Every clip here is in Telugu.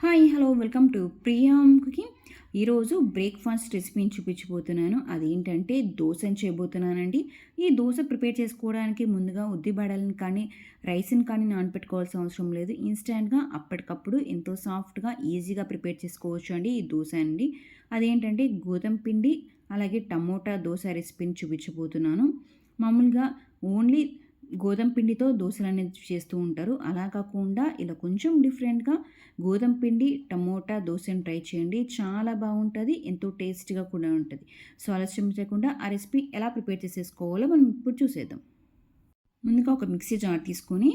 Hi hello welcome to Priyam cooking. ఈరోజు బ్రేక్ఫాస్ట్ రెసిపీని చూపించబోతున్నాను. అదేంటంటే దోశని చేయబోతున్నానండి. ఈ దోశ ప్రిపేర్ చేసుకోవడానికి ముందుగా ఉద్దిబడలను కానీ రైస్ని కానీ నానపెట్టుకోవాల్సిన అవసరం లేదు. ఇన్స్టెంట్గా అప్పటికప్పుడు ఎంతో సాఫ్ట్గా ఈజీగా ప్రిపేర్ చేసుకోవచ్చు అండి ఈ దోశ అండి. అదేంటంటే గోధుమ పిండి అలాగే టమోటా దోశ రెసిపీని చూపించబోతున్నాను. మామూలుగా ఓన్లీ గోధుమ పిండితో దోశలు అనేది చేస్తూ ఉంటారు. అలా కాకుండా ఇలా కొంచెం డిఫరెంట్గా గోధుమ పిండి టమోటా దోశని ట్రై చేయండి. చాలా బాగుంటుంది, ఎంతో టేస్టీగా కూడా ఉంటుంది. సో ఆలస్యం చేయకుండా ఆ రెసిపీ ఎలా ప్రిపేర్ చేసేసుకోవాలో మనం ఇప్పుడు చూసేద్దాం. ముందుగా ఒక మిక్సీ జార్ తీసుకొని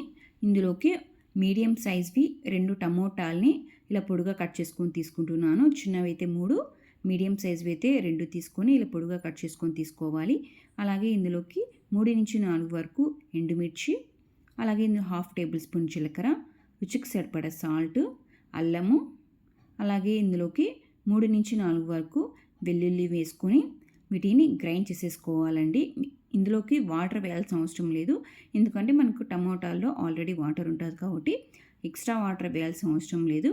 ఇందులోకి మీడియం సైజ్వి 2 టమోటాలని ఇలా పొడుగా కట్ చేసుకొని తీసుకుంటున్నాను. చిన్నవి అయితే 3, మీడియం సైజ్వి అయితే 2 తీసుకొని ఇలా పొడుగా కట్ చేసుకొని తీసుకోవాలి. అలాగే ఇందులోకి 3-4 వరకు ఎండుమిర్చి, అలాగే ఇందులో 1/2 టేబుల్ స్పూన్ జీలకర్ర, రుచికి సరిపడా సాల్ట్, అల్లము, అలాగే ఇందులోకి 3-4 వరకు వెల్లుల్లి వేసుకొని వీటిని గ్రైండ్ చేసేసుకోవాలండి. ఇందులోకి వాటర్ వేయాల్సిన అవసరం లేదు, ఎందుకంటే మనకు టమోటాల్లో ఆల్రెడీ వాటర్ ఉంటుంది కాబట్టి ఎక్స్ట్రా వాటర్ వేయాల్సిన అవసరం లేదు.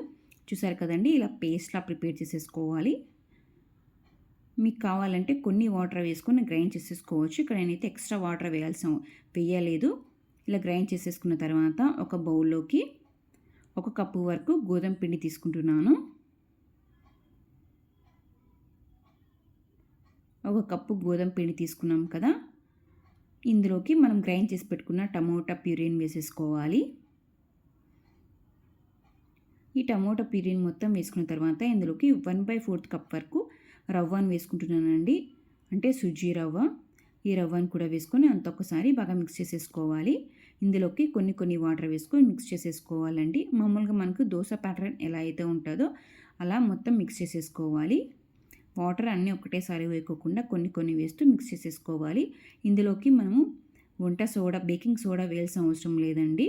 చూసారు కదండి, ఇలా పేస్ట్లా ప్రిపేర్ చేసేసుకోవాలి. మీకు కావాలంటే కొన్ని వాటర్ వేసుకొని గ్రైండ్ చేసేసుకోవచ్చు. ఇక్కడ నేనైతే ఎక్స్ట్రా వాటర్ వేయలేదు. ఇలా గ్రైండ్ చేసేసుకున్న తర్వాత ఒక బౌల్లోకి 1 కప్పు వరకు గోధుమ పిండి తీసుకుంటున్నాను. 1 కప్పు గోధుమ పిండి తీసుకున్నాం కదా, ఇందులోకి మనం గ్రైండ్ చేసి పెట్టుకున్న టమోటా ప్యూరీని వేసేసుకోవాలి. ఈ టమోటా ప్యూరీని మొత్తం వేసుకున్న తర్వాత ఇందులోకి 1/4 కప్ వరకు రవ్వను వేసుకుంటున్నానండి, అంటే సుజీ రవ్వ. ఈ రవ్వను కూడా వేసుకొని అంత ఒక్కసారి బాగా మిక్స్ చేసేసుకోవాలి. ఇందులోకి కొన్ని వాటర్ వేసుకొని మిక్స్ చేసేసుకోవాలండి. మామూలుగా మనకు దోశ ప్యాటర్న్ ఎలా అయితే ఉంటుందో అలా మొత్తం మిక్స్ చేసేసుకోవాలి. వాటర్ అన్నీ ఒకటేసారి వేయకోకుండా కొన్ని వేస్తూ మిక్స్ చేసేసుకోవాలి. ఇందులోకి మనము బేకింగ్ సోడా వేయాల్సిన అవసరం లేదండి,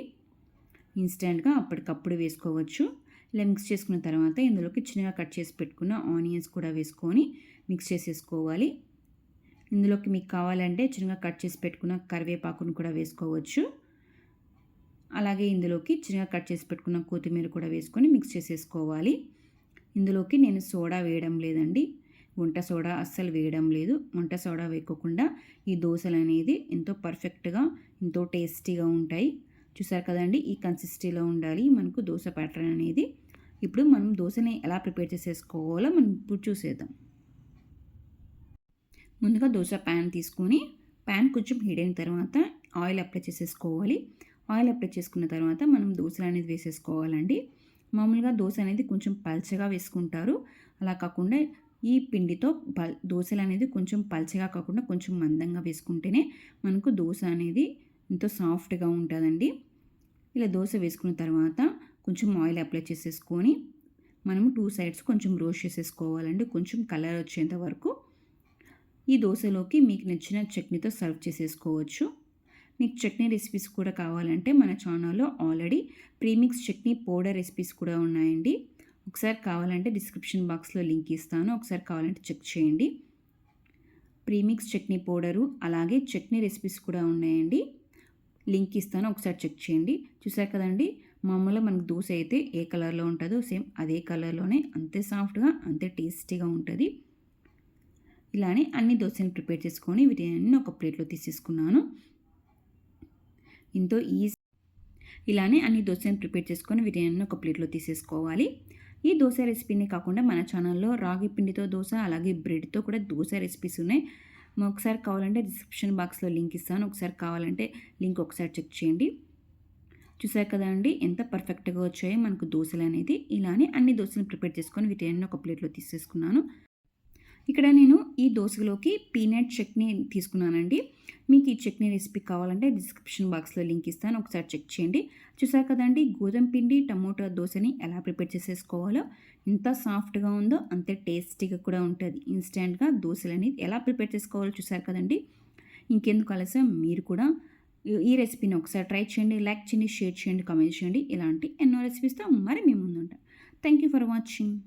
ఇన్స్టెంట్గా అప్పటికప్పుడు వేసుకోవచ్చు. ఇలా మిక్స్ చేసుకున్న తర్వాత ఇందులోకి చిన్నగా కట్ చేసి పెట్టుకున్న ఆనియన్స్ కూడా వేసుకొని మిక్స్ చేసేసుకోవాలి. ఇందులోకి మీకు కావాలంటే చిన్నగా కట్ చేసి పెట్టుకున్న కరివేపాకును కూడా వేసుకోవచ్చు. అలాగే ఇందులోకి చిన్నగా కట్ చేసి పెట్టుకున్న కొత్తిమీర కూడా వేసుకొని మిక్స్ చేసేసుకోవాలి. ఇందులోకి నేను సోడా వేయడం లేదండి, వంట సోడా అస్సలు వేయడం లేదు. వంట సోడా వేయకుండా ఈ దోశలు అనేది ఎంతో పర్ఫెక్ట్గా ఎంతో టేస్టీగా ఉంటాయి. చూసారు కదండి, ఈ కన్సిస్టెన్సీలో ఉండాలి మనకు దోశ ప్యాటర్న్ అనేది. ఇప్పుడు మనం దోశని ఎలా ప్రిపేర్ చేసేసుకోవాలో మనం ఇప్పుడు చూసేద్దాం. ముందుగా దోశ ప్యాన్ తీసుకొని ప్యాన్ కొంచెం హీట్ అయిన తర్వాత ఆయిల్ అప్లై చేసేసుకోవాలి. ఆయిల్ అప్లై చేసుకున్న తర్వాత మనం దోశలు అనేది వేసేసుకోవాలండి. మామూలుగా దోశ అనేది కొంచెం పల్చగా వేసుకుంటారు, అలా కాకుండా ఈ పిండితో దోశలు అనేది కొంచెం పల్చగా కాకుండా కొంచెం మందంగా వేసుకుంటేనే మనకు దోశ అనేది ఎంతో సాఫ్ట్గా ఉంటుందండి. ఇలా దోశ వేసుకున్న తర్వాత కొంచెం ఆయిల్ అప్లై చేసేసుకొని మనము 2 సైడ్స్ కొంచెం రోస్ట్ చేసేసుకోవాలండి, కొంచెం కలర్ వచ్చేంత వరకు. ఈ దోశలోకి మీకు నచ్చిన చట్నీతో సర్వ్ చేసేసుకోవచ్చు. మీకు చట్నీ రెసిపీస్ కూడా కావాలంటే మన ఛానల్లో already premix chutney powder recipes కూడా ఉన్నాయండి. ఒకసారి కావాలంటే డిస్క్రిప్షన్ బాక్స్లో లింక్ ఇస్తాను, ఒకసారి కావాలంటే చెక్ చేయండి. ప్రీమిక్స్ చట్నీ పౌడరు అలాగే చట్నీ రెసిపీస్ కూడా ఉన్నాయండి, లింక్ ఇస్తాను, ఒకసారి చెక్ చేయండి. చూసారు కదండి, మామూలుగా మనకు దోశ అయితే ఏ కలర్లో ఉంటుందో సేమ్ అదే కలర్లోనే అంతే సాఫ్ట్గా అంతే టేస్టీగా ఉంటుంది. ఇలానే అన్ని దోశలను ప్రిపేర్ చేసుకొని వీటిని ఒక ప్లేట్లో తీసేసుకున్నాను. ఎంతో ఇలానే అన్ని దోశలను ప్రిపేర్ చేసుకొని వీటిని ఒక ప్లేట్లో తీసేసుకోవాలి. ఈ దోశ రెసిపీని కాకుండా మన ఛానల్లో రాగి పిండితో దోశ అలాగే బ్రెడ్తో కూడా దోశ రెసిపీస్ ఉన్నాయి. ఒకసారి కావాలంటే డిస్క్రిప్షన్ బాక్స్లో లింక్ ఇస్తాను, ఒకసారి కావాలంటే లింక్ ఒకసారి చెక్ చేయండి. చూసారు కదా అండి, ఎంత పర్ఫెక్ట్గా వచ్చాయో మనకు దోశలు అనేది. ఇలానే అన్ని దోశలను ప్రిపేర్ చేసుకొని వీటిని ఒక ప్లేట్లో తీసేసుకున్నాను. ఇక్కడ నేను ఈ దోశలోకి పీనట్ చట్నీ తీసుకున్నానండి. మీకు ఈ చట్నీ రెసిపీ కావాలంటే డిస్క్రిప్షన్ బాక్స్లో లింక్ ఇస్తాను, ఒకసారి చెక్ చేయండి. చూసారు కదండి, గోధుమ పిండి టమోటా దోశని ఎలా ప్రిపేర్ చేసేసుకోవాలో, ఎంత సాఫ్ట్గా ఉందో అంతే టేస్టీగా కూడా ఉంటుంది. ఇన్స్టెంట్గా దోశలు అనేది ఎలా ప్రిపేర్ చేసుకోవాలో చూసారు కదండి. ఇంకెందుకు ఆలస్యం, మీరు కూడా ఈ రెసిపీని ఒకసారి ట్రై చేయండి, లైక్ చేయండి, షేర్ చేయండి, కామెంట్ చేయండి. ఇలాంటి ఎన్నో రెసిపీస్తో మరి మీ ముందు ఉంటాను. Thank you for watching.